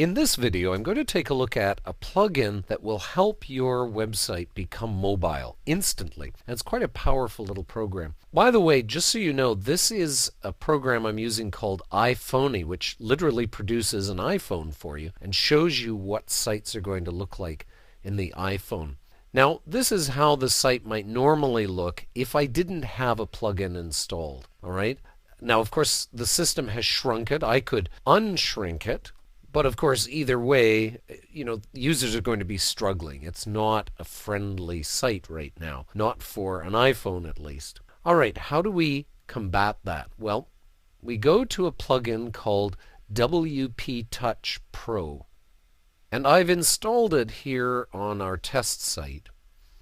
In this video, I'm going to take a look at a plugin that will help your website become mobile instantly. And it's quite a powerful little program. By the way, just so you know, this is a program I'm using called iPhoney, which literally produces an iPhone for you and shows you what sites are going to look like in the iPhone. Now, this is how the site might normally look if I didn't have a plugin installed. All right. Now, of course, the system has shrunk it. I could unshrink it. But of course, either way, users are going to be struggling. It's not a friendly site right now, not for an iPhone at least. All right, how do we combat that? Well, we go to a plugin called WP Touch Pro. And I've installed it here on our test site.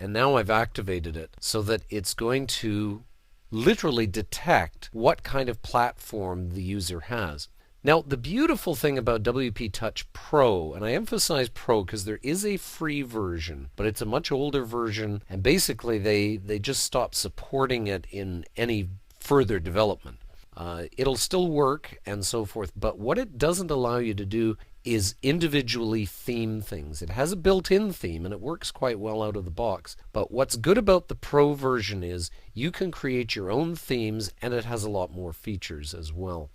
And now I've activated it so that it's going to literally detect what kind of platform the user has. Now, the beautiful thing about WP Touch Pro, and I emphasize Pro because there is a free version, but it's a much older version, and basically they just stopped supporting it in any further development. It'll still work and so forth, but what it doesn't allow you to do is individually theme things. It has a built-in theme and it works quite well out of the box. But what's good about the Pro version is you can create your own themes and it has a lot more features as well.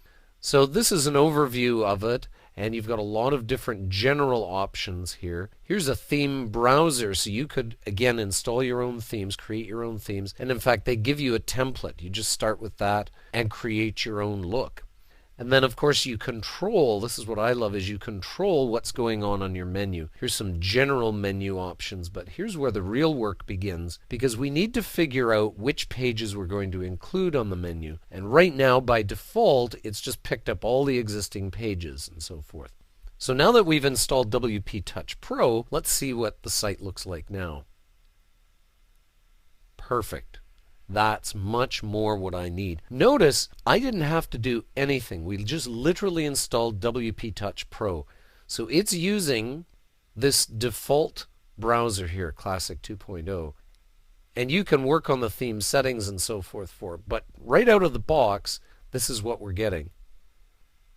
So this is an overview of it, and you've got a lot of different general options here. Here's a theme browser, so you could, again, install your own themes, create your own themes, and in fact, they give you a template. You just start with that and create your own look. And then, of course, you control, this is what I love, is you control what's going on your menu. Here's some general menu options, but here's where the real work begins, because we need to figure out which pages we're going to include on the menu. And right now, by default, it's just picked up all the existing pages and so forth. So now that we've installed WP Touch Pro, let's see what the site looks like now. Perfect. That's much more what I need. Notice I didn't have to do anything. We just literally installed WP Touch Pro. So it's using this default browser here, Classic 2.0. And you can work on the theme settings and so forth for it. But right out of the box, this is what we're getting.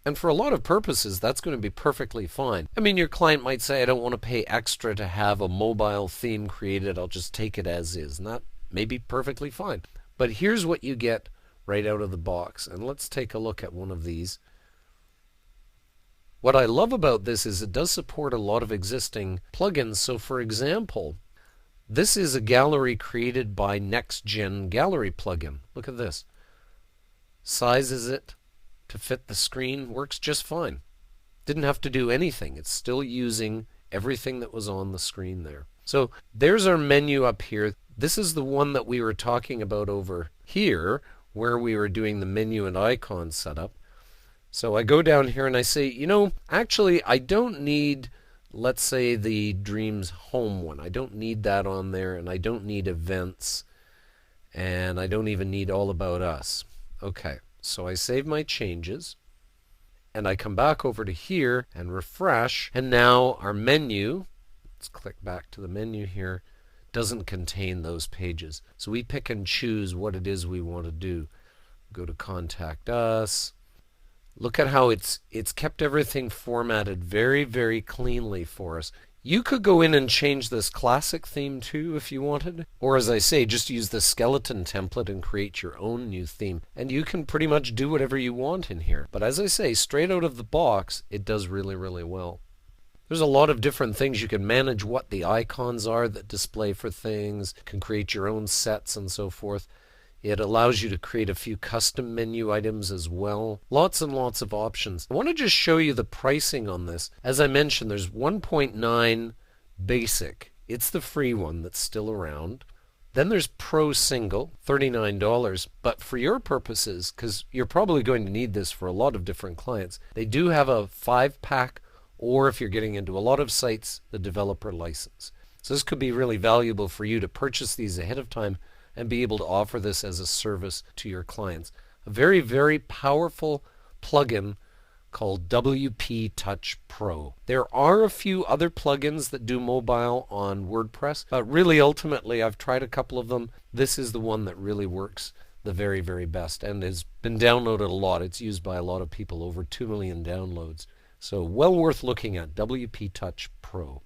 And for a lot of purposes, that's going to be perfectly fine. I mean, your client might say, I don't want to pay extra to have a mobile theme created. I'll just take it as is. And that may be perfectly fine. But here's what you get right out of the box. And let's take a look at one of these. What I love about this is it does support a lot of existing plugins. So for example, this is a gallery created by NextGen Gallery plugin. Look at this. Sizes it to fit the screen, works just fine. Didn't have to do anything. It's still using everything that was on the screen there. So there's our menu up here. This is the one that we were talking about over here, where we were doing the menu and icon setup. So I go down here and I say, actually I don't need, let's say, the Dreams Home one. I don't need that on there, and I don't need events, and I don't even need All About Us. Okay, so I save my changes, and I come back over to here and refresh, and now our menu, let's click back to the menu here, doesn't contain those pages. So we pick and choose what it is we want to do. Go to Contact Us. Look at how it's kept everything formatted very, very cleanly for us. You could go in and change this classic theme too if you wanted. Or as I say, just use the skeleton template and create your own new theme. And you can pretty much do whatever you want in here. But as I say, straight out of the box, it does really, really well. There's a lot of different things. You can manage what the icons are that display for things, can create your own sets and so forth. It allows you to create a few custom menu items as well. Lots and lots of options. I want to just show you the pricing on this. As I mentioned, there's 1.9 Basic. It's the free one that's still around. Then there's Pro Single, $39. But for your purposes, because you're probably going to need this for a lot of different clients, they do have a 5-pack, or if you're getting into a lot of sites, the developer license. So this could be really valuable for you to purchase these ahead of time and be able to offer this as a service to your clients. A very, very powerful plugin called WP Touch Pro. There are a few other plugins that do mobile on WordPress, but really ultimately I've tried a couple of them. This is the one that really works the very, very best and has been downloaded a lot. It's used by a lot of people, over 2 million downloads. So well worth looking at, WP Touch Pro.